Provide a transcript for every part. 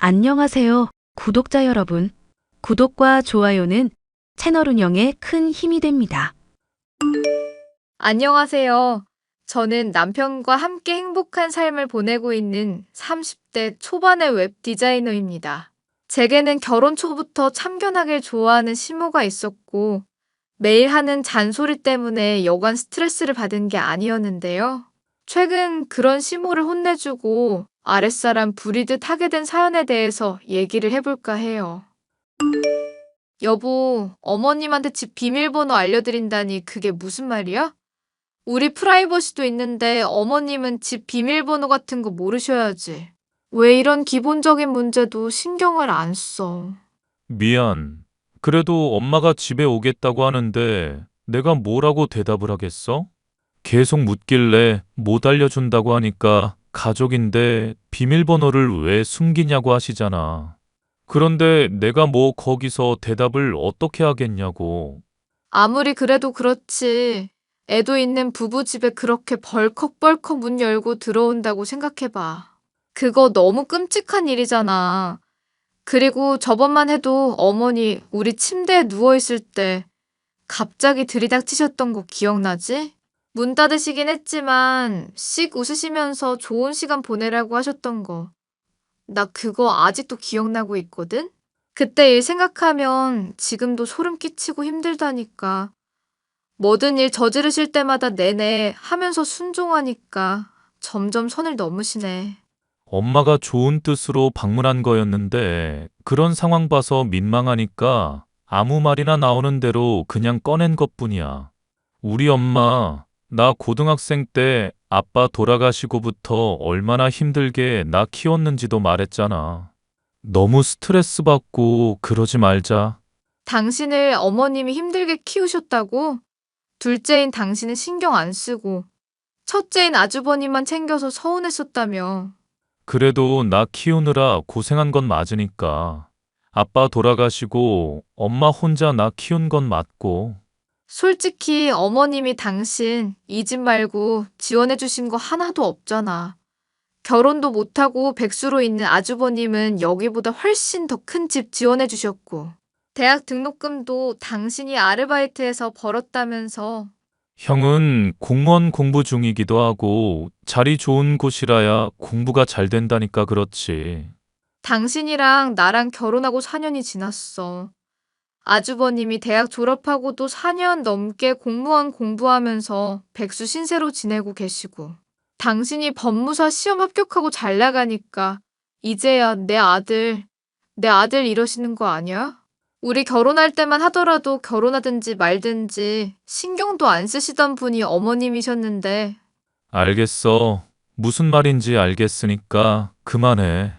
안녕하세요, 구독자 여러분. 구독과 좋아요는 채널 운영에 큰 힘이 됩니다. 안녕하세요. 저는 남편과 함께 행복한 삶을 보내고 있는 30대 초반의 웹 디자이너입니다. 제게는 결혼 초부터 참견하길 좋아하는 시모가 있었고, 매일 하는 잔소리 때문에 여간 스트레스를 받은 게 아니었는데요. 최근 그런 시모를 혼내주고 아랫사람 부리듯 하게 된 사연에 대해서 얘기를 해볼까 해요. 여보, 어머님한테 집 비밀번호 알려드린다니 그게 무슨 말이야? 우리 프라이버시도 있는데 어머님은 집 비밀번호 같은 거 모르셔야지. 왜 이런 기본적인 문제도 신경을 안 써? 미안. 그래도 엄마가 집에 오겠다고 하는데 내가 뭐라고 대답을 하겠어? 계속 묻길래 못 알려준다고 하니까 가족인데 비밀번호를 왜 숨기냐고 하시잖아. 그런데 내가 뭐 거기서 대답을 어떻게 하겠냐고. 아무리 그래도 그렇지. 애도 있는 부부 집에 그렇게 벌컥벌컥 문 열고 들어온다고 생각해봐. 그거 너무 끔찍한 일이잖아. 그리고 저번만 해도 어머니 우리 침대에 누워있을 때 갑자기 들이닥치셨던 거 기억나지? 문 닫으시긴 했지만 씩 웃으시면서 좋은 시간 보내라고 하셨던 거. 나 그거 아직도 기억나고 있거든? 그때 일 생각하면 지금도 소름 끼치고 힘들다니까. 뭐든 일 저지르실 때마다 내내 하면서 순종하니까 점점 선을 넘으시네. 엄마가 좋은 뜻으로 방문한 거였는데 그런 상황 봐서 민망하니까 아무 말이나 나오는 대로 그냥 꺼낸 것뿐이야. 우리 엄마, 나 고등학생 때 아빠 돌아가시고부터 얼마나 힘들게 나 키웠는지도 말했잖아. 너무 스트레스 받고 그러지 말자. 당신을 어머님이 힘들게 키우셨다고? 둘째인 당신은 신경 안 쓰고 첫째인 아주버님만 챙겨서 서운했었다며. 그래도 나 키우느라 고생한 건 맞으니까. 아빠 돌아가시고 엄마 혼자 나 키운 건 맞고. 솔직히 어머님이 당신 이 집 말고 지원해 주신 거 하나도 없잖아. 결혼도 못하고 백수로 있는 아주버님은 여기보다 훨씬 더 큰 집 지원해 주셨고, 대학 등록금도 당신이 아르바이트해서 벌었다면서. 형은 공무원 공부 중이기도 하고 자리 좋은 곳이라야 공부가 잘 된다니까 그렇지. 당신이랑 나랑 결혼하고 4년이 지났어. 아주버님이 대학 졸업하고도 4년 넘게 공무원 공부하면서 백수 신세로 지내고 계시고, 당신이 법무사 시험 합격하고 잘 나가니까 이제야 내 아들 이러시는 거 아니야? 우리 결혼할 때만 하더라도 결혼하든지 말든지 신경도 안 쓰시던 분이 어머님이셨는데. 알겠어. 무슨 말인지 알겠으니까 그만해.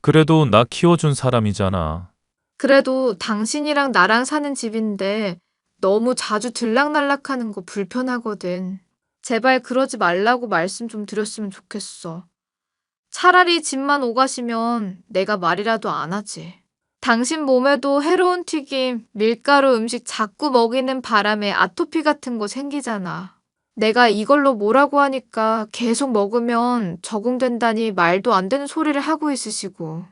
그래도 나 키워준 사람이잖아. 그래도 당신이랑 나랑 사는 집인데 너무 자주 들락날락하는 거 불편하거든. 제발 그러지 말라고 말씀 좀 드렸으면 좋겠어. 차라리 집만 오가시면 내가 말이라도 안 하지. 당신 몸에도 해로운 튀김, 밀가루 음식 자꾸 먹이는 바람에 아토피 같은 거 생기잖아. 내가 이걸로 뭐라고 하니까 계속 먹으면 적응된다니 말도 안 되는 소리를 하고 있으시고.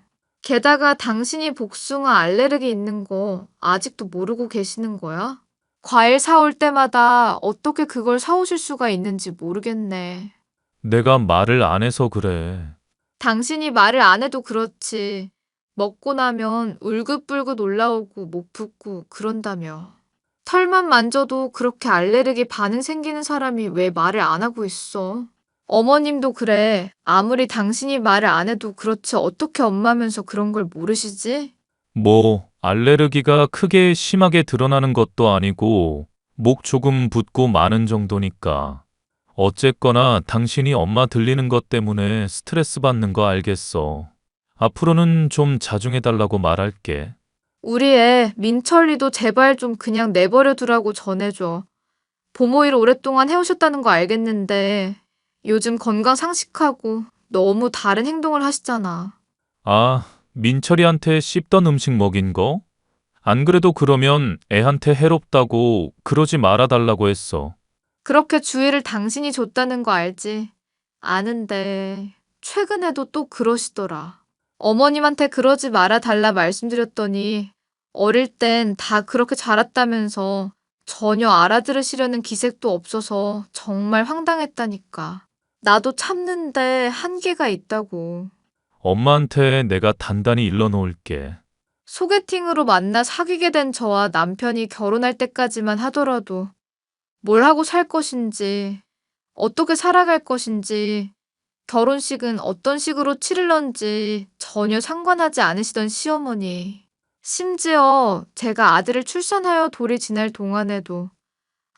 게다가 당신이 복숭아 알레르기 있는 거 아직도 모르고 계시는 거야? 과일 사올 때마다 어떻게 그걸 사오실 수가 있는지 모르겠네. 내가 말을 안 해서 그래. 당신이 말을 안 해도 그렇지. 먹고 나면 울긋불긋 올라오고 목 붓고 그런다며. 털만 만져도 그렇게 알레르기 반응 생기는 사람이 왜 말을 안 하고 있어? 어머님도 그래. 아무리 당신이 말을 안 해도 그렇지 어떻게 엄마면서 그런 걸 모르시지? 뭐, 알레르기가 크게 심하게 드러나는 것도 아니고, 목 조금 붓고 마는 정도니까. 어쨌거나 당신이 엄마 들리는 것 때문에 스트레스 받는 거 알겠어. 앞으로는 좀 자중해달라고 말할게. 우리 애 민철이도 제발 좀 그냥 내버려 두라고 전해줘. 부모 일 오랫동안 해오셨다는 거 알겠는데 요즘 건강 상식하고 너무 다른 행동을 하시잖아. 아, 민철이한테 씹던 음식 먹인 거? 안 그래도 그러면 애한테 해롭다고 그러지 말아달라고 했어. 그렇게 주의를 당신이 줬다는 거 알지? 아는데 최근에도 또 그러시더라. 어머님한테 그러지 말아 달라 말씀드렸더니 어릴 땐 다 그렇게 자랐다면서 전혀 알아들으시려는 기색도 없어서 정말 황당했다니까. 나도 참는데 한계가 있다고. 엄마한테 내가 단단히 일러놓을게. 소개팅으로 만나 사귀게 된 저와 남편이 결혼할 때까지만 하더라도 뭘 하고 살 것인지, 어떻게 살아갈 것인지, 결혼식은 어떤 식으로 치를런지 전혀 상관하지 않으시던 시어머니. 심지어 제가 아들을 출산하여 돌이 지날 동안에도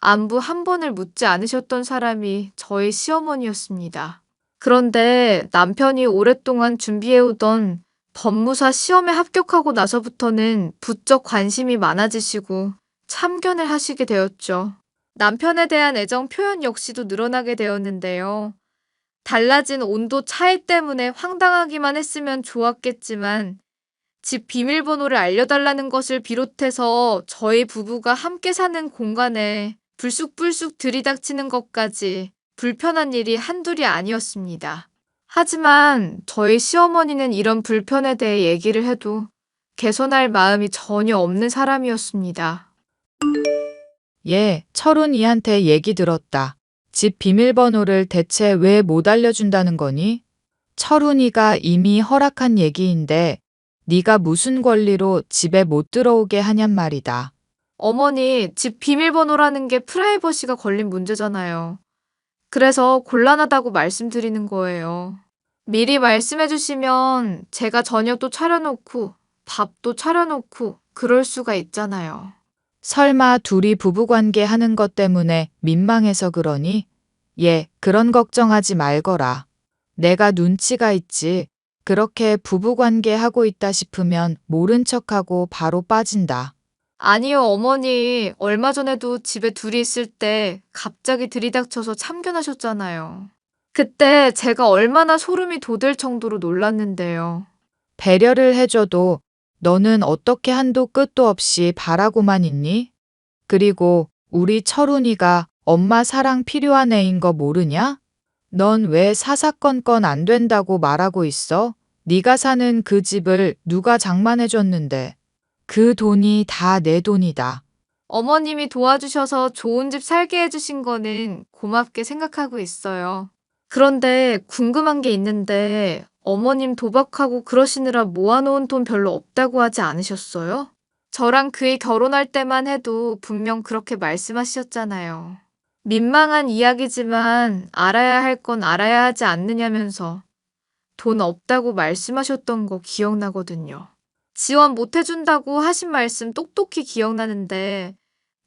안부 한 번을 묻지 않으셨던 사람이 저희 시어머니였습니다. 그런데 남편이 오랫동안 준비해오던 법무사 시험에 합격하고 나서부터는 부쩍 관심이 많아지시고 참견을 하시게 되었죠. 남편에 대한 애정 표현 역시도 늘어나게 되었는데요. 달라진 온도 차이 때문에 황당하기만 했으면 좋았겠지만 집 비밀번호를 알려달라는 것을 비롯해서 저희 부부가 함께 사는 공간에 불쑥불쑥 들이닥치는 것까지 불편한 일이 한둘이 아니었습니다. 하지만 저희 시어머니는 이런 불편에 대해 얘기를 해도 개선할 마음이 전혀 없는 사람이었습니다. 얘, 철훈이한테 얘기 들었다. 집 비밀번호를 대체 왜 못 알려준다는 거니? 철훈이가 이미 허락한 얘기인데 네가 무슨 권리로 집에 못 들어오게 하냔 말이다. 어머니, 집 비밀번호라는 게 프라이버시가 걸린 문제잖아요. 그래서 곤란하다고 말씀드리는 거예요. 미리 말씀해 주시면 제가 저녁도 차려놓고 밥도 차려놓고 그럴 수가 있잖아요. 설마 둘이 부부관계 하는 것 때문에 민망해서 그러니? 얘, 그런 걱정하지 말거라. 내가 눈치가 있지. 그렇게 부부관계 하고 있다 싶으면 모른 척하고 바로 빠진다. 아니요, 어머니. 얼마 전에도 집에 둘이 있을 때 갑자기 들이닥쳐서 참견하셨잖아요. 그때 제가 얼마나 소름이 돋을 정도로 놀랐는데요. 배려를 해줘도 너는 어떻게 한도 끝도 없이 바라고만 있니? 그리고 우리 철훈이가 엄마 사랑 필요한 애인 거 모르냐? 넌 왜 사사건건 안 된다고 말하고 있어? 네가 사는 그 집을 누가 장만해줬는데. 그 돈이 다 내 돈이다. 어머님이 도와주셔서 좋은 집 살게 해주신 거는 고맙게 생각하고 있어요. 그런데 궁금한 게 있는데 어머님 도박하고 그러시느라 모아놓은 돈 별로 없다고 하지 않으셨어요? 저랑 그이 결혼할 때만 해도 분명 그렇게 말씀하셨잖아요. 민망한 이야기지만 알아야 할 건 알아야 하지 않느냐면서 돈 없다고 말씀하셨던 거 기억나거든요. 지원 못 해준다고 하신 말씀 똑똑히 기억나는데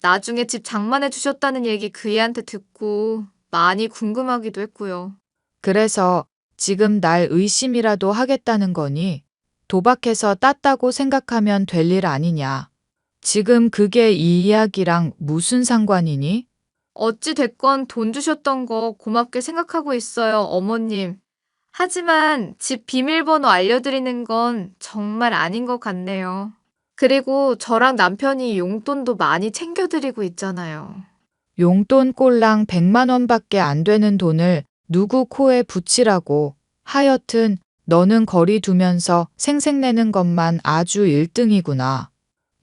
나중에 집 장만해 주셨다는 얘기 그이한테 듣고 많이 궁금하기도 했고요. 그래서 지금 날 의심이라도 하겠다는 거니? 도박해서 땄다고 생각하면 될 일 아니냐? 지금 그게 이 이야기랑 무슨 상관이니? 어찌 됐건 돈 주셨던 거 고맙게 생각하고 있어요, 어머님. 하지만 집 비밀번호 알려드리는 건 정말 아닌 것 같네요. 그리고 저랑 남편이 용돈도 많이 챙겨드리고 있잖아요. 용돈 꼴랑 100만 원밖에 안 되는 돈을 누구 코에 붙이라고. 하여튼 너는 거리 두면서 생색내는 것만 아주 1등이구나.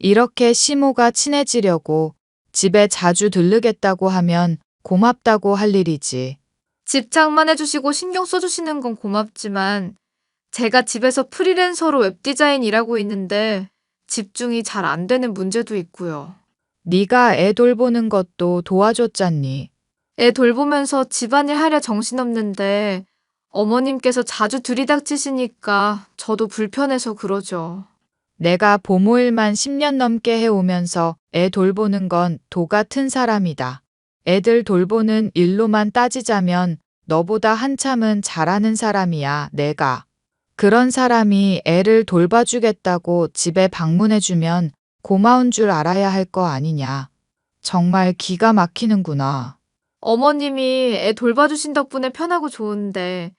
이렇게 시모가 친해지려고 집에 자주 들르겠다고 하면 고맙다고 할 일이지. 집 장만해주시고 신경 써주시는 건 고맙지만 제가 집에서 프리랜서로 웹디자인 일하고 있는데 집중이 잘 안 되는 문제도 있고요. 네가 애 돌보는 것도 도와줬잖니. 애 돌보면서 집안일 하랴 정신없는데 어머님께서 자주 들이닥치시니까 저도 불편해서 그러죠. 내가 보모일만 10년 넘게 해오면서 애 돌보는 건 도 같은 사람이다. 애들 돌보는 일로만 따지자면 너보다 한참은 잘하는 사람이야, 내가. 그런 사람이 애를 돌봐주겠다고 집에 방문해주면 고마운 줄 알아야 할 거 아니냐. 정말 기가 막히는구나. 어머님이 애 돌봐주신 덕분에 편하고 좋은데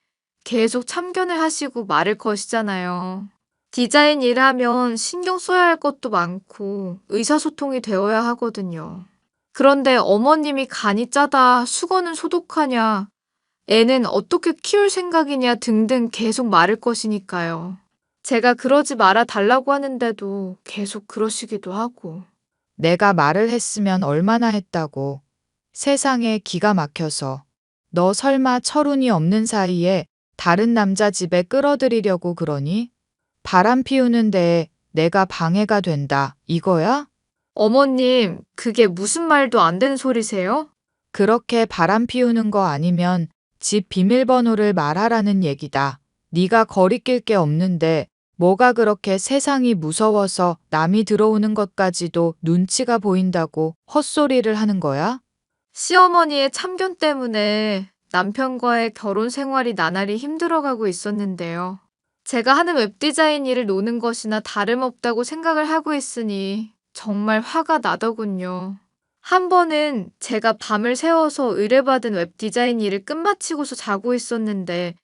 계속 참견을 하시고 말을 거시잖아요. 디자인 일하면 신경 써야 할 것도 많고 의사소통이 되어야 하거든요. 그런데 어머님이 간이 짜다, 수건은 소독하냐, 애는 어떻게 키울 생각이냐 등등 계속 말을 것이니까요. 제가 그러지 말아 달라고 하는데도 계속 그러시기도 하고. 내가 말을 했으면 얼마나 했다고. 세상에 기가 막혀서. 너 설마 철운이 없는 사이에 다른 남자 집에 끌어들이려고 그러니? 바람 피우는 데에 내가 방해가 된다. 이거야? 어머님, 그게 무슨 말도 안 되는 소리세요? 그렇게 바람 피우는 거 아니면 집 비밀번호를 말하라는 얘기다. 네가 거리낄 게 없는데 뭐가 그렇게 세상이 무서워서 남이 들어오는 것까지도 눈치가 보인다고 헛소리를 하는 거야? 시어머니의 참견 때문에 남편과의 결혼 생활이 나날이 힘들어가고 있었는데요. 제가 하는 웹디자인 일을 노는 것이나 다름없다고 생각을 하고 있으니 정말 화가 나더군요. 한 번은 제가 밤을 새워서 의뢰받은 웹디자인 일을 끝마치고서 자고 있었는데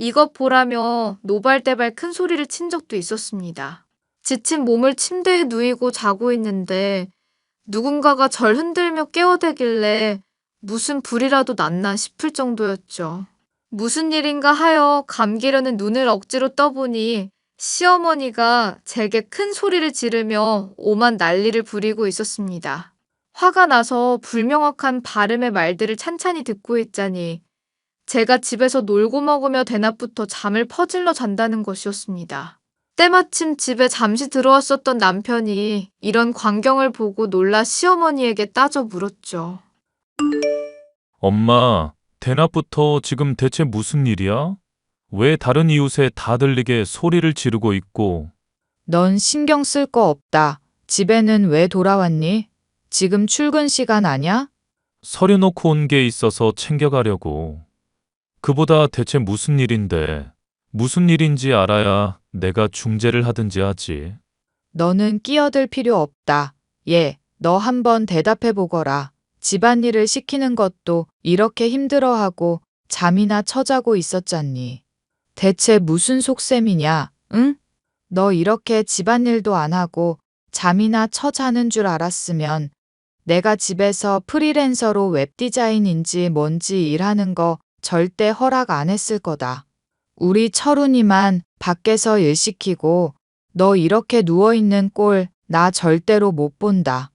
이것 보라며 노발대발 큰 소리를 친 적도 있었습니다. 지친 몸을 침대에 누이고 자고 있는데 누군가가 절 흔들며 깨워대길래 무슨 불이라도 났나 싶을 정도였죠. 무슨 일인가 하여 감기려는 눈을 억지로 떠보니 시어머니가 제게 큰 소리를 지르며 오만 난리를 부리고 있었습니다. 화가 나서 불명확한 발음의 말들을 찬찬히 듣고 있자니 제가 집에서 놀고 먹으며 대낮부터 잠을 퍼질러 잔다는 것이었습니다. 때마침 집에 잠시 들어왔었던 남편이 이런 광경을 보고 놀라 시어머니에게 따져 물었죠. 엄마, 대낮부터 지금 대체 무슨 일이야? 왜 다른 이웃에 다 들리게 소리를 지르고 있고? 넌 신경 쓸 거 없다. 집에는 왜 돌아왔니? 지금 출근 시간 아냐? 서류 놓고 온 게 있어서 챙겨가려고. 그보다 대체 무슨 일인데? 무슨 일인지 알아야 내가 중재를 하든지 하지. 너는 끼어들 필요 없다. 예, 너 한번 대답해 보거라. 집안일을 시키는 것도 이렇게 힘들어하고 잠이나 처자고 있었잖니. 대체 무슨 속셈이냐, 응? 너 이렇게 집안일도 안 하고 잠이나 처자는 줄 알았으면 내가 집에서 프리랜서로 웹디자인인지 뭔지 일하는 거 절대 허락 안 했을 거다. 우리 철훈이만 밖에서 일 시키고 너 이렇게 누워있는 꼴 나 절대로 못 본다.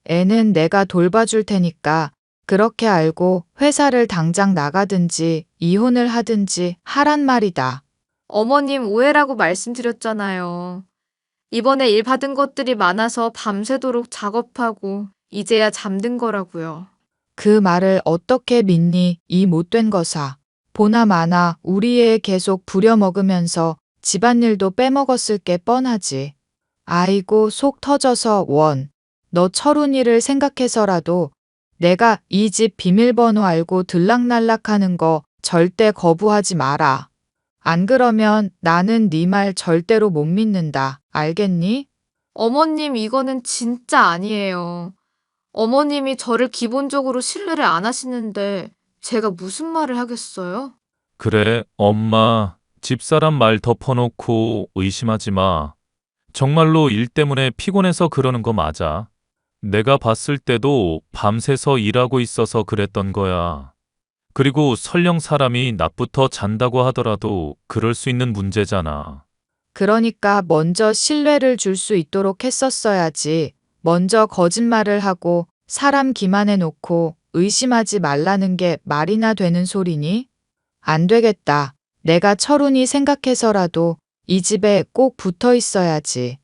애는 내가 돌봐줄 테니까 그렇게 알고 회사를 당장 나가든지 이혼을 하든지 하란 말이다. 어머님 오해라고 말씀드렸잖아요. 이번에 일 받은 것들이 많아서 밤새도록 작업하고 이제야 잠든 거라고요. 그 말을 어떻게 믿니 이 못된 거사. 보나 마나 우리 애 계속 부려먹으면서 집안일도 빼먹었을 게 뻔하지. 아이고 속 터져서 원. 너 철훈이를 생각해서라도 내가 이 집 비밀번호 알고 들락날락하는 거 절대 거부하지 마라. 안 그러면 나는 네 말 절대로 못 믿는다. 알겠니? 어머님 이거는 진짜 아니에요. 어머님이 저를 기본적으로 신뢰를 안 하시는데 제가 무슨 말을 하겠어요? 그래, 엄마. 집사람 말 덮어놓고 의심하지 마. 정말로 일 때문에 피곤해서 그러는 거 맞아. 내가 봤을 때도 밤새서 일하고 있어서 그랬던 거야. 그리고 설령 사람이 낮부터 잔다고 하더라도 그럴 수 있는 문제잖아. 그러니까 먼저 신뢰를 줄 수 있도록 했었어야지. 먼저 거짓말을 하고 사람 기만해 놓고 의심하지 말라는 게 말이나 되는 소리니? 안 되겠다. 내가 철훈이 생각해서라도 이 집에 꼭 붙어 있어야지.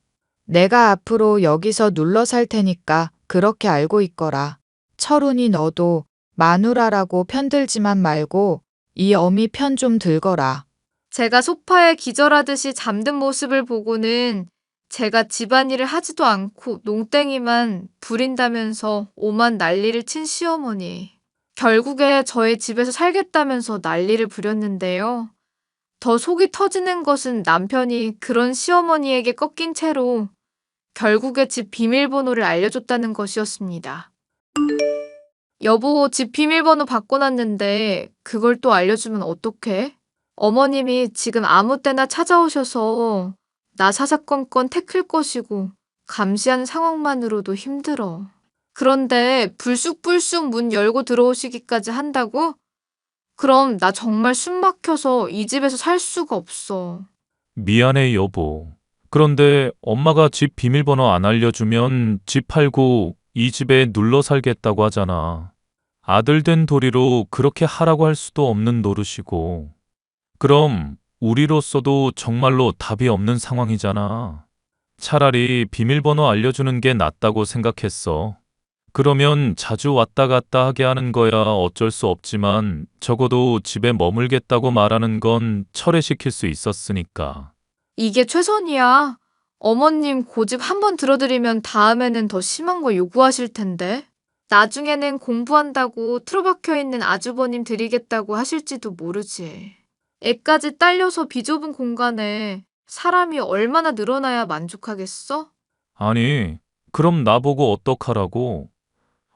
내가 앞으로 여기서 눌러 살 테니까 그렇게 알고 있거라. 철훈이 너도 마누라라고 편들지만 말고 이 어미 편 좀 들거라. 제가 소파에 기절하듯이 잠든 모습을 보고는 제가 집안일을 하지도 않고 농땡이만 부린다면서 오만 난리를 친 시어머니. 결국에 저의 집에서 살겠다면서 난리를 부렸는데요. 더 속이 터지는 것은 남편이 그런 시어머니에게 꺾인 채로 결국에 집 비밀번호를 알려줬다는 것이었습니다. 여보, 집 비밀번호 바꿔놨는데 그걸 또 알려주면 어떡해? 어머님이 지금 아무 때나 찾아오셔서 나 사사건건 태클 것이고 감시하는 상황만으로도 힘들어. 그런데 불쑥불쑥 문 열고 들어오시기까지 한다고? 그럼 나 정말 숨 막혀서 이 집에서 살 수가 없어. 미안해, 여보. 그런데 엄마가 집 비밀번호 안 알려주면 집 팔고 이 집에 눌러 살겠다고 하잖아. 아들 된 도리로 그렇게 하라고 할 수도 없는 노릇이고. 그럼 우리로서도 정말로 답이 없는 상황이잖아. 차라리 비밀번호 알려주는 게 낫다고 생각했어. 그러면 자주 왔다 갔다 하게 하는 거야 어쩔 수 없지만 적어도 집에 머물겠다고 말하는 건 철회시킬 수 있었으니까. 이게 최선이야. 어머님 고집 한 번 들어드리면 다음에는 더 심한 거 요구하실 텐데. 나중에는 공부한다고 틀어박혀 있는 아주버님 드리겠다고 하실지도 모르지. 애까지 딸려서 비좁은 공간에 사람이 얼마나 늘어나야 만족하겠어? 아니, 그럼 나보고 어떡하라고?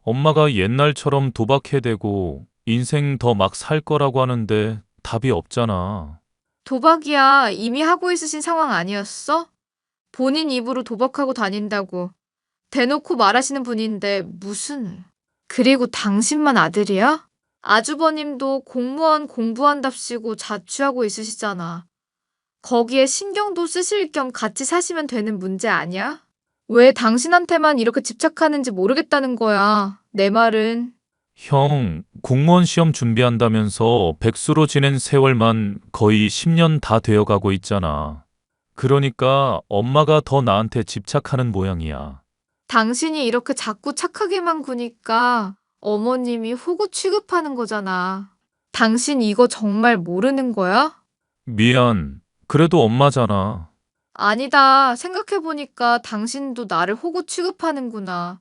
엄마가 옛날처럼 도박해대고 인생 더 막 살 거라고 하는데 답이 없잖아. 도박이야 이미 하고 있으신 상황 아니었어? 본인 입으로 도박하고 다닌다고 대놓고 말하시는 분인데 무슨. 그리고 당신만 아들이야? 아주버님도 공무원 공부한답시고 자취하고 있으시잖아. 거기에 신경도 쓰실 겸 같이 사시면 되는 문제 아니야? 왜 당신한테만 이렇게 집착하는지 모르겠다는 거야. 내 말은. 형, 공무원 시험 준비한다면서 백수로 지낸 세월만 거의 10년 다 되어가고 있잖아. 그러니까 엄마가 더 나한테 집착하는 모양이야. 당신이 이렇게 자꾸 착하게만 구니까 어머님이 호구 취급하는 거잖아. 당신 이거 정말 모르는 거야? 미안. 그래도 엄마잖아. 아니다. 생각해보니까 당신도 나를 호구 취급하는구나.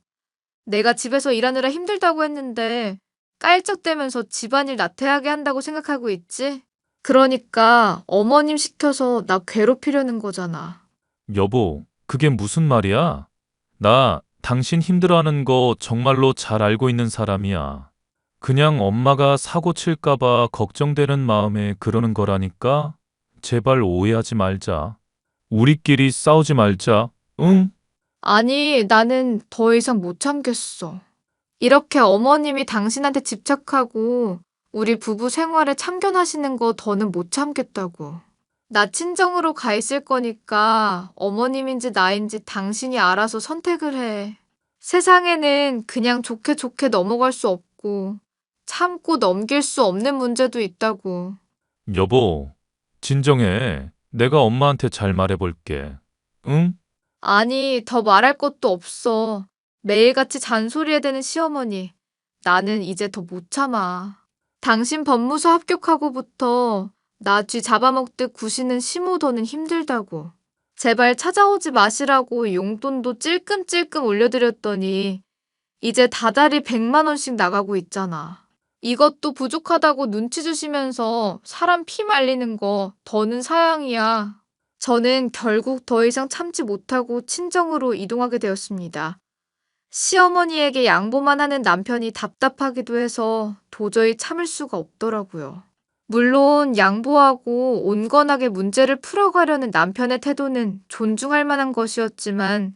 내가 집에서 일하느라 힘들다고 했는데 깔짝대면서 집안일 나태하게 한다고 생각하고 있지? 그러니까 어머님 시켜서 나 괴롭히려는 거잖아. 여보, 그게 무슨 말이야? 나 당신 힘들어하는 거 정말로 잘 알고 있는 사람이야. 그냥 엄마가 사고 칠까봐 걱정되는 마음에 그러는 거라니까? 제발 오해하지 말자. 우리끼리 싸우지 말자. 응? 아니, 나는 더 이상 못 참겠어. 이렇게 어머님이 당신한테 집착하고 우리 부부 생활에 참견하시는 거 더는 못 참겠다고. 나 친정으로 가 있을 거니까 어머님인지 나인지 당신이 알아서 선택을 해. 세상에는 그냥 좋게 좋게 넘어갈 수 없고 참고 넘길 수 없는 문제도 있다고. 여보, 진정해. 내가 엄마한테 잘 말해볼게. 응? 아니, 더 말할 것도 없어. 매일같이 잔소리해야 되는 시어머니. 나는 이제 더 못 참아. 당신 법무사 합격하고부터 나 쥐 잡아먹듯 구시는 시모더는 힘들다고. 제발 찾아오지 마시라고 용돈도 찔끔찔끔 올려드렸더니 이제 다달이 100만 원씩 나가고 있잖아. 이것도 부족하다고 눈치 주시면서 사람 피 말리는 거 더는 사양이야. 저는 결국 더 이상 참지 못하고 친정으로 이동하게 되었습니다. 시어머니에게 양보만 하는 남편이 답답하기도 해서 도저히 참을 수가 없더라고요. 물론 양보하고 온건하게 문제를 풀어가려는 남편의 태도는 존중할 만한 것이었지만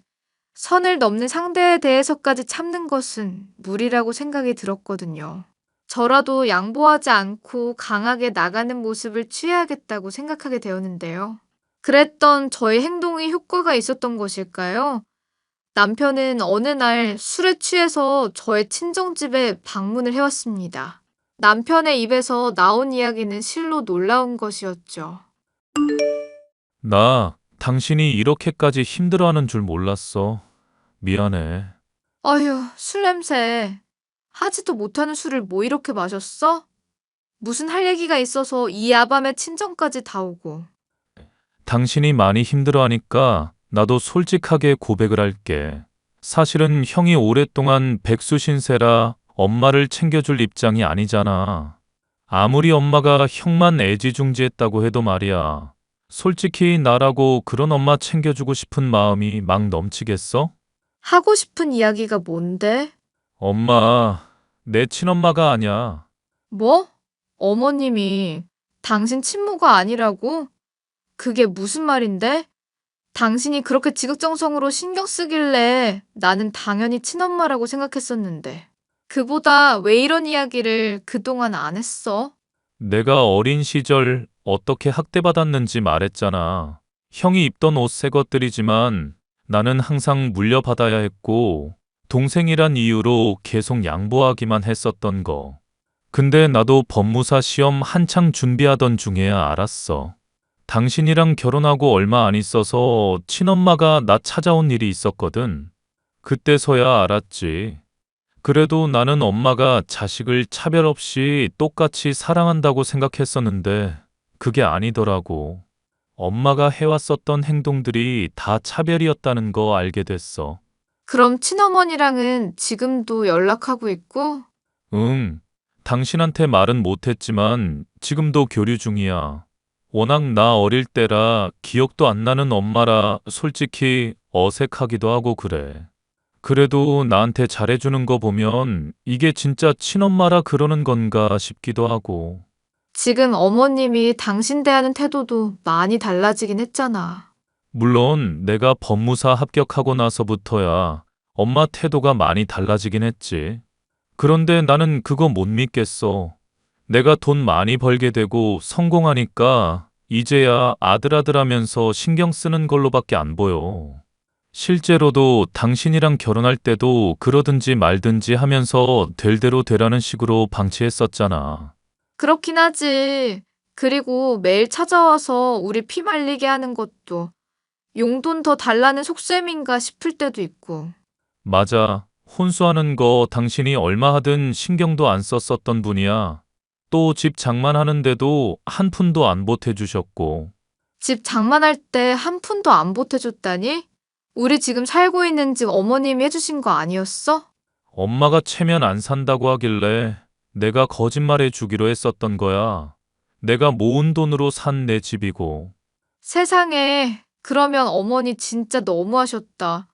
선을 넘는 상대에 대해서까지 참는 것은 무리라고 생각이 들었거든요. 저라도 양보하지 않고 강하게 나가는 모습을 취해야겠다고 생각하게 되었는데요. 그랬던 저의 행동이 효과가 있었던 것일까요? 남편은 어느 날 술에 취해서 저의 친정집에 방문을 해왔습니다. 남편의 입에서 나온 이야기는 실로 놀라운 것이었죠. 나 당신이 이렇게까지 힘들어하는 줄 몰랐어. 미안해. 어휴, 술 냄새. 하지도 못하는 술을 뭐 이렇게 마셨어? 무슨 할 얘기가 있어서 이 야밤에 친정까지 다 오고. 당신이 많이 힘들어하니까 나도 솔직하게 고백을 할게. 사실은 형이 오랫동안 백수 신세라 엄마를 챙겨줄 입장이 아니잖아. 아무리 엄마가 형만 애지중지했다고 해도 말이야. 솔직히 나라고 그런 엄마 챙겨주고 싶은 마음이 막 넘치겠어? 하고 싶은 이야기가 뭔데? 엄마, 내 친엄마가 아니야. 뭐? 어머님이 당신 친모가 아니라고? 그게 무슨 말인데? 당신이 그렇게 지극정성으로 신경 쓰길래 나는 당연히 친엄마라고 생각했었는데. 그보다 왜 이런 이야기를 그동안 안 했어? 내가 어린 시절 어떻게 학대받았는지 말했잖아. 형이 입던 옷 새 것들이지만 나는 항상 물려받아야 했고 동생이란 이유로 계속 양보하기만 했었던 거. 근데 나도 법무사 시험 한창 준비하던 중에야 알았어. 당신이랑 결혼하고 얼마 안 있어서 친엄마가 나 찾아온 일이 있었거든. 그때서야 알았지. 그래도 나는 엄마가 자식을 차별 없이 똑같이 사랑한다고 생각했었는데 그게 아니더라고. 엄마가 해왔었던 행동들이 다 차별이었다는 거 알게 됐어. 그럼 친어머니랑은 지금도 연락하고 있고? 응, 당신한테 말은 못했지만 지금도 교류 중이야. 워낙 나 어릴 때라 기억도 안 나는 엄마라 솔직히 어색하기도 하고 그래. 그래도 나한테 잘해주는 거 보면 이게 진짜 친엄마라 그러는 건가 싶기도 하고. 지금 어머님이 당신 대하는 태도도 많이 달라지긴 했잖아. 물론 내가 법무사 합격하고 나서부터야 엄마 태도가 많이 달라지긴 했지. 그런데 나는 그거 못 믿겠어. 내가 돈 많이 벌게 되고 성공하니까 이제야 아들아들 하면서 신경 쓰는 걸로밖에 안 보여. 실제로도 당신이랑 결혼할 때도 그러든지 말든지 하면서 될 대로 되라는 식으로 방치했었잖아. 그렇긴 하지. 그리고 매일 찾아와서 우리 피 말리게 하는 것도 용돈 더 달라는 속셈인가 싶을 때도 있고. 맞아. 혼수하는 거 당신이 얼마 하든 신경도 안 썼었던 분이야. 또 집 장만하는데도 한 푼도 안 보태주셨고. 집 장만할 때 한 푼도 안 보태줬다니? 우리 지금 살고 있는 집 어머님이 해주신 거 아니었어? 엄마가 채면 안 산다고 하길래 내가 거짓말해 주기로 했었던 거야. 내가 모은 돈으로 산 내 집이고. 세상에, 그러면 어머니 진짜 너무하셨다.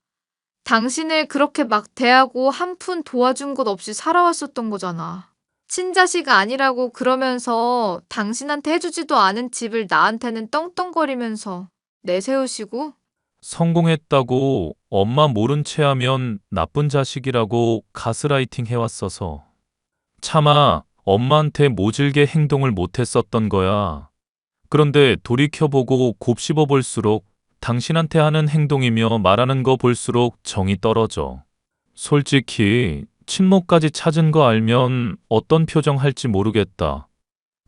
당신을 그렇게 막 대하고 한 푼 도와준 것 없이 살아왔었던 거잖아. 친자식 아니라고 그러면서 당신한테 해주지도 않은 집을 나한테는 떵떵거리면서 내세우시고. 성공했다고 엄마 모른 채 하면 나쁜 자식이라고 가스라이팅 해왔어서. 차마 엄마한테 모질게 행동을 못했었던 거야. 그런데 돌이켜보고 곱씹어 볼수록 당신한테 하는 행동이며 말하는 거 볼수록 정이 떨어져. 솔직히 친모까지 찾은 거 알면 어떤 표정 할지 모르겠다.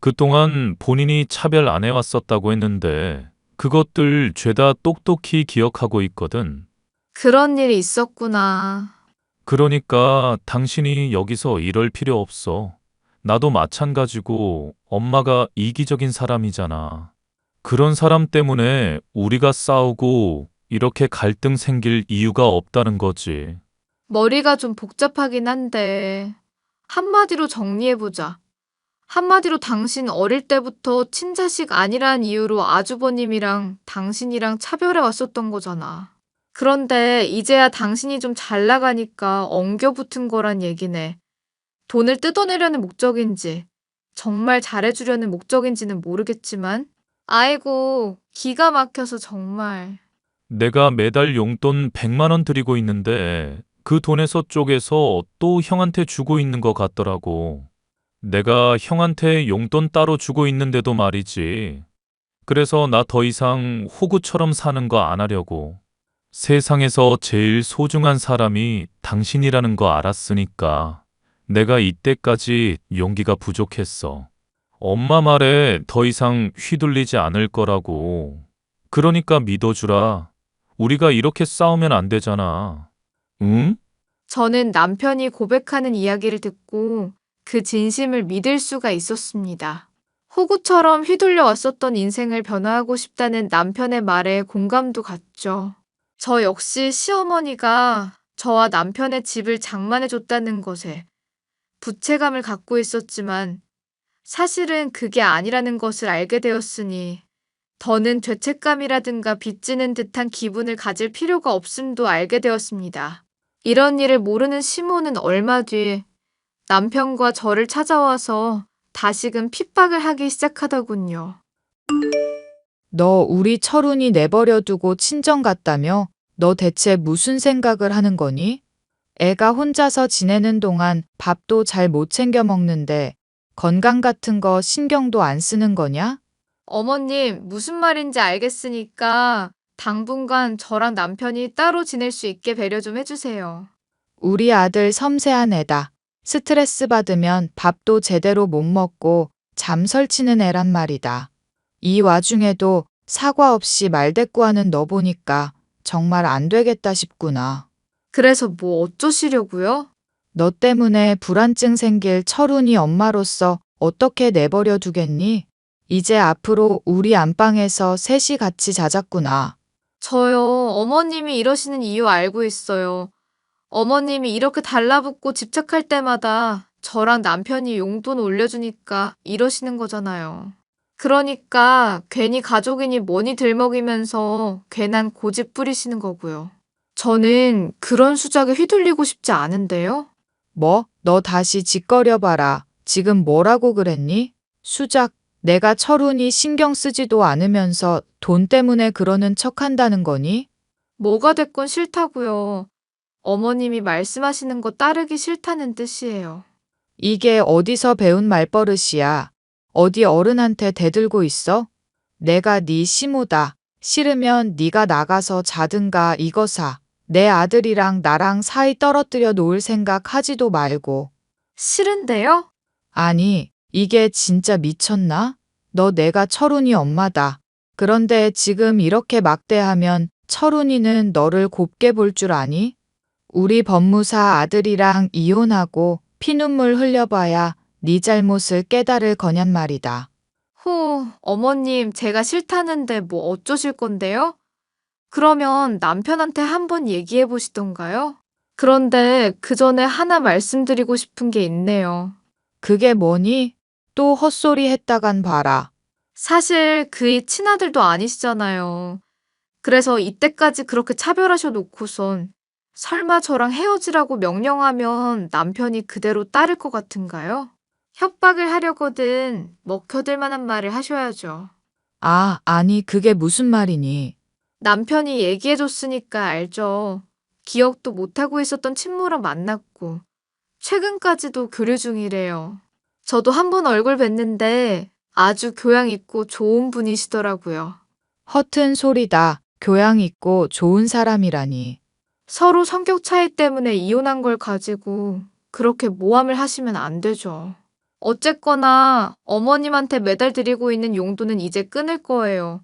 그동안 본인이 차별 안 해왔었다고 했는데 그것들 죄다 똑똑히 기억하고 있거든. 그런 일이 있었구나. 그러니까 당신이 여기서 이럴 필요 없어. 나도 마찬가지고 엄마가 이기적인 사람이잖아. 그런 사람 때문에 우리가 싸우고 이렇게 갈등 생길 이유가 없다는 거지. 머리가 좀 복잡하긴 한데, 한마디로 정리해보자. 한마디로 당신 어릴 때부터 친자식 아니란 이유로 아주버님이랑 당신이랑 차별해 왔었던 거잖아. 그런데 이제야 당신이 좀 잘 나가니까 엉겨붙은 거란 얘기네. 돈을 뜯어내려는 목적인지, 정말 잘해주려는 목적인지는 모르겠지만, 아이고, 기가 막혀서 정말. 내가 매달 용돈 100만 원 드리고 있는데 그 돈에서 쪼개서 또 형한테 주고 있는 것 같더라고. 내가 형한테 용돈 따로 주고 있는데도 말이지. 그래서 나 더 이상 호구처럼 사는 거 안 하려고. 세상에서 제일 소중한 사람이 당신이라는 거 알았으니까 내가 이때까지 용기가 부족했어. 엄마 말에 더 이상 휘둘리지 않을 거라고. 그러니까 믿어주라. 우리가 이렇게 싸우면 안 되잖아. 응? 저는 남편이 고백하는 이야기를 듣고 그 진심을 믿을 수가 있었습니다. 호구처럼 휘둘려 왔었던 인생을 변화하고 싶다는 남편의 말에 공감도 갔죠. 저 역시 시어머니가 저와 남편의 집을 장만해줬다는 것에 부채감을 갖고 있었지만 사실은 그게 아니라는 것을 알게 되었으니 더는 죄책감이라든가 빚지는 듯한 기분을 가질 필요가 없음도 알게 되었습니다. 이런 일을 모르는 시모는 얼마 뒤 남편과 저를 찾아와서 다시금 핍박을 하기 시작하더군요. 너 우리 철훈이 내버려 두고 친정 갔다며? 너 대체 무슨 생각을 하는 거니? 애가 혼자서 지내는 동안 밥도 잘 못 챙겨 먹는데 건강 같은 거 신경도 안 쓰는 거냐? 어머님, 무슨 말인지 알겠으니까 당분간 저랑 남편이 따로 지낼 수 있게 배려 좀 해주세요. 우리 아들 섬세한 애다. 스트레스 받으면 밥도 제대로 못 먹고 잠 설치는 애란 말이다. 이 와중에도 사과 없이 말대꾸하는 너 보니까 정말 안 되겠다 싶구나. 그래서 뭐 어쩌시려고요? 너 때문에 불안증 생길 철훈이 엄마로서 어떻게 내버려 두겠니? 이제 앞으로 우리 안방에서 셋이 같이 자자꾸나. 저요, 어머님이 이러시는 이유 알고 있어요. 어머님이 이렇게 달라붙고 집착할 때마다 저랑 남편이 용돈 올려주니까 이러시는 거잖아요. 그러니까 괜히 가족이니 뭐니 들먹이면서 괜한 고집 부리시는 거고요. 저는 그런 수작에 휘둘리고 싶지 않은데요. 뭐? 너 다시 짓거려봐라. 지금 뭐라고 그랬니? 수작. 내가 철훈이 신경 쓰지도 않으면서 돈 때문에 그러는 척 한다는 거니? 뭐가 됐건 싫다고요. 어머님이 말씀하시는 거 따르기 싫다는 뜻이에요. 이게 어디서 배운 말버릇이야. 어디 어른한테 대들고 있어? 내가 네 시모다. 싫으면 네가 나가서 자든가 이거 사. 내 아들이랑 나랑 사이 떨어뜨려 놓을 생각 하지도 말고. 싫은데요? 아니, 이게 진짜 미쳤나? 너 내가 철훈이 엄마다. 그런데 지금 이렇게 막대하면 철훈이는 너를 곱게 볼 줄 아니? 우리 법무사 아들이랑 이혼하고 피눈물 흘려봐야 네 잘못을 깨달을 거냔 말이다. 어머님, 제가 싫다는데 뭐 어쩌실 건데요? 그러면 남편한테 한번 얘기해 보시던가요? 그런데 그 전에 하나 말씀드리고 싶은 게 있네요. 그게 뭐니? 또 헛소리 했다간 봐라. 사실 그이 친아들도 아니시잖아요. 그래서 이때까지 그렇게 차별하셔 놓고선 설마 저랑 헤어지라고 명령하면 남편이 그대로 따를 것 같은가요? 협박을 하려거든 먹혀들 만한 말을 하셔야죠. 아, 아니, 그게 무슨 말이니? 남편이 얘기해줬으니까 알죠. 기억도 못하고 있었던 친모랑 만났고 최근까지도 교류 중이래요. 저도 한 번 얼굴 뵀는데 아주 교양 있고 좋은 분이시더라고요. 허튼 소리다. 교양 있고 좋은 사람이라니. 서로 성격 차이 때문에 이혼한 걸 가지고 그렇게 모함을 하시면 안 되죠. 어쨌거나 어머님한테 매달 드리고 있는 용돈은 이제 끊을 거예요.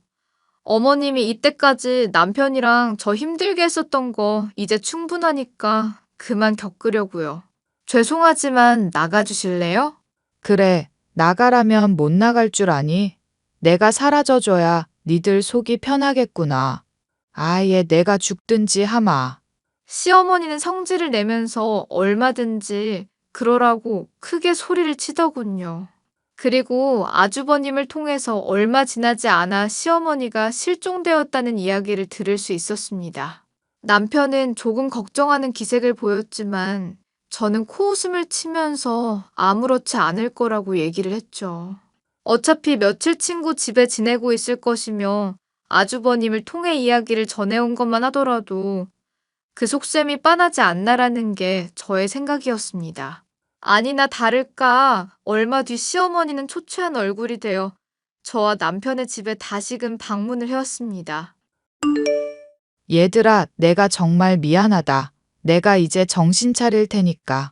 어머님이 이때까지 남편이랑 저 힘들게 했었던 거 이제 충분하니까 그만 겪으려고요. 죄송하지만 나가주실래요? 그래, 나가라면 못 나갈 줄 아니? 내가 사라져줘야 니들 속이 편하겠구나. 아예 내가 죽든지 하마. 시어머니는 성질을 내면서 얼마든지 그러라고 크게 소리를 치더군요. 그리고 아주버님을 통해서 얼마 지나지 않아 시어머니가 실종되었다는 이야기를 들을 수 있었습니다. 남편은 조금 걱정하는 기색을 보였지만 저는 코웃음을 치면서 아무렇지 않을 거라고 얘기를 했죠. 어차피 며칠 친구 집에 지내고 있을 것이며 아주버님을 통해 이야기를 전해온 것만 하더라도 그 속셈이 빤하지 않나라는 게 저의 생각이었습니다. 아니나 다를까 얼마 뒤 시어머니는 초췌한 얼굴이 되어 저와 남편의 집에 다시금 방문을 해왔습니다. 얘들아, 내가 정말 미안하다. 내가 이제 정신 차릴 테니까.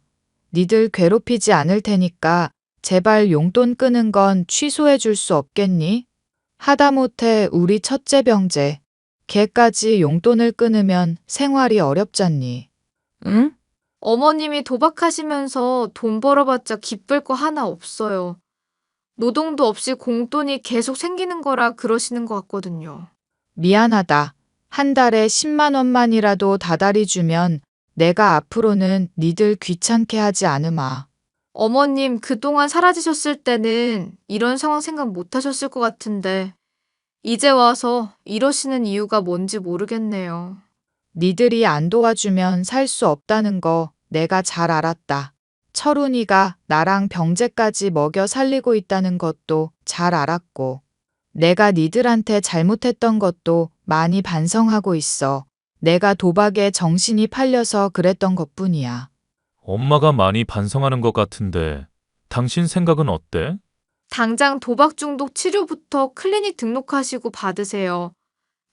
니들 괴롭히지 않을 테니까 제발 용돈 끄는 건 취소해 줄 수 없겠니? 하다못해 우리 첫째 병재. 걔까지 용돈을 끊으면 생활이 어렵잖니. 응? 어머님이 도박하시면서 돈 벌어봤자 기쁠 거 하나 없어요. 노동도 없이 공돈이 계속 생기는 거라 그러시는 것 같거든요. 미안하다. 한 달에 10만 원만이라도 다달이 주면 내가 앞으로는 니들 귀찮게 하지 않으마. 어머님 그동안 사라지셨을 때는 이런 상황 생각 못 하셨을 것 같은데 이제 와서 이러시는 이유가 뭔지 모르겠네요. 니들이 안 도와주면 살 수 없다는 거 내가 잘 알았다. 철훈이가 나랑 병재까지 먹여 살리고 있다는 것도 잘 알았고, 내가 니들한테 잘못했던 것도 많이 반성하고 있어. 내가 도박에 정신이 팔려서 그랬던 것뿐이야. 엄마가 많이 반성하는 것 같은데 당신 생각은 어때? 당장 도박 중독 치료부터 클리닉 등록하시고 받으세요.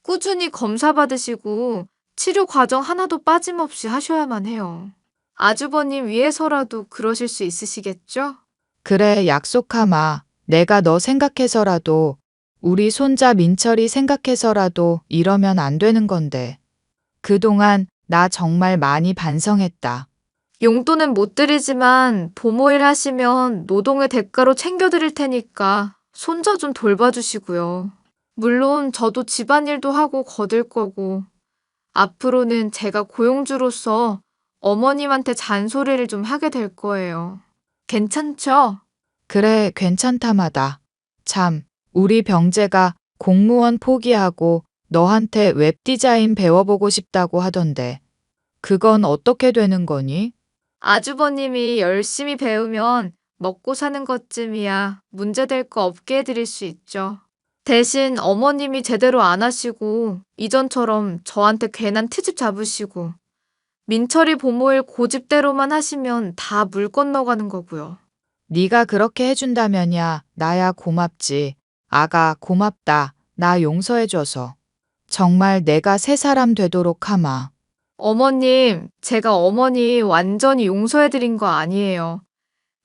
꾸준히 검사 받으시고 치료 과정 하나도 빠짐없이 하셔야만 해요. 아주버님 위해서라도 그러실 수 있으시겠죠? 그래, 약속하마. 내가 너 생각해서라도, 우리 손자 민철이 생각해서라도 이러면 안 되는 건데. 그동안 나 정말 많이 반성했다. 용돈은 못 드리지만 보모일 하시면 노동의 대가로 챙겨드릴 테니까 손자 좀 돌봐주시고요. 물론 저도 집안일도 하고 거들 거고 앞으로는 제가 고용주로서 어머님한테 잔소리를 좀 하게 될 거예요. 괜찮죠? 그래, 괜찮다마다. 참, 우리 병재가 공무원 포기하고 너한테 웹디자인 배워보고 싶다고 하던데. 그건 어떻게 되는 거니? 아주버님이 열심히 배우면 먹고 사는 것쯤이야 문제될 거 없게 해드릴 수 있죠. 대신 어머님이 제대로 안 하시고 이전처럼 저한테 괜한 트집 잡으시고 민철이 보모일 고집대로만 하시면 다 물 건너가는 거고요. 네가 그렇게 해준다면야 나야 고맙지. 아가 고맙다. 나 용서해줘서. 정말 내가 새 사람 되도록 하마. 어머님, 제가 어머니 완전히 용서해드린 거 아니에요.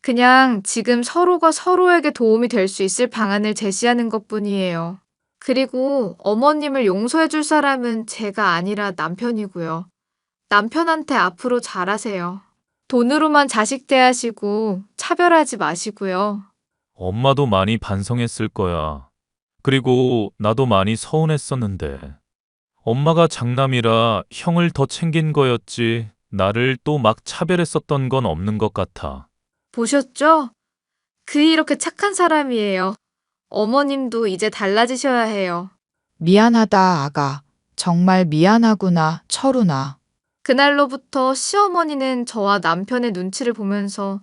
그냥 지금 서로가 서로에게 도움이 될 수 있을 방안을 제시하는 것뿐이에요. 그리고 어머님을 용서해줄 사람은 제가 아니라 남편이고요. 남편한테 앞으로 잘하세요. 돈으로만 자식 대하시고 차별하지 마시고요. 엄마도 많이 반성했을 거야. 그리고 나도 많이 서운했었는데. 엄마가 장남이라 형을 더 챙긴 거였지 나를 또 막 차별했었던 건 없는 것 같아. 보셨죠? 이렇게 착한 사람이에요. 어머님도 이제 달라지셔야 해요. 미안하다, 아가. 정말 미안하구나, 철우나. 그날로부터 시어머니는 저와 남편의 눈치를 보면서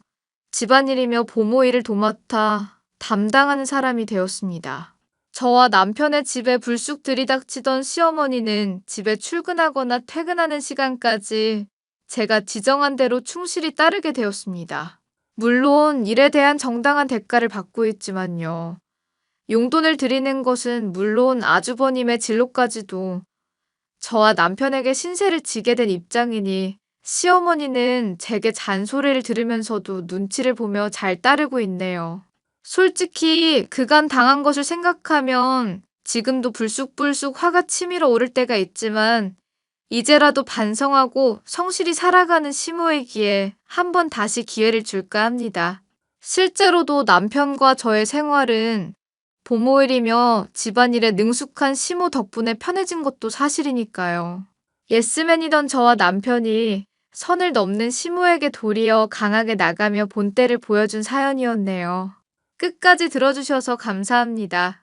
집안일이며 보모 일을 도맡아 담당하는 사람이 되었습니다. 저와 남편의 집에 불쑥 들이닥치던 시어머니는 집에 출근하거나 퇴근하는 시간까지 제가 지정한 대로 충실히 따르게 되었습니다. 물론 일에 대한 정당한 대가를 받고 있지만요. 용돈을 드리는 것은 물론 아주버님의 진로까지도 저와 남편에게 신세를 지게 된 입장이니 시어머니는 제게 잔소리를 들으면서도 눈치를 보며 잘 따르고 있네요. 솔직히 그간 당한 것을 생각하면 지금도 불쑥불쑥 화가 치밀어 오를 때가 있지만 이제라도 반성하고 성실히 살아가는 시모이기에 한번 다시 기회를 줄까 합니다. 실제로도 남편과 저의 생활은 보모일이며 집안일에 능숙한 시모 덕분에 편해진 것도 사실이니까요. 예스맨이던 저와 남편이 선을 넘는 시모에게 도리어 강하게 나가며 본때를 보여준 사연이었네요. 끝까지 들어주셔서 감사합니다.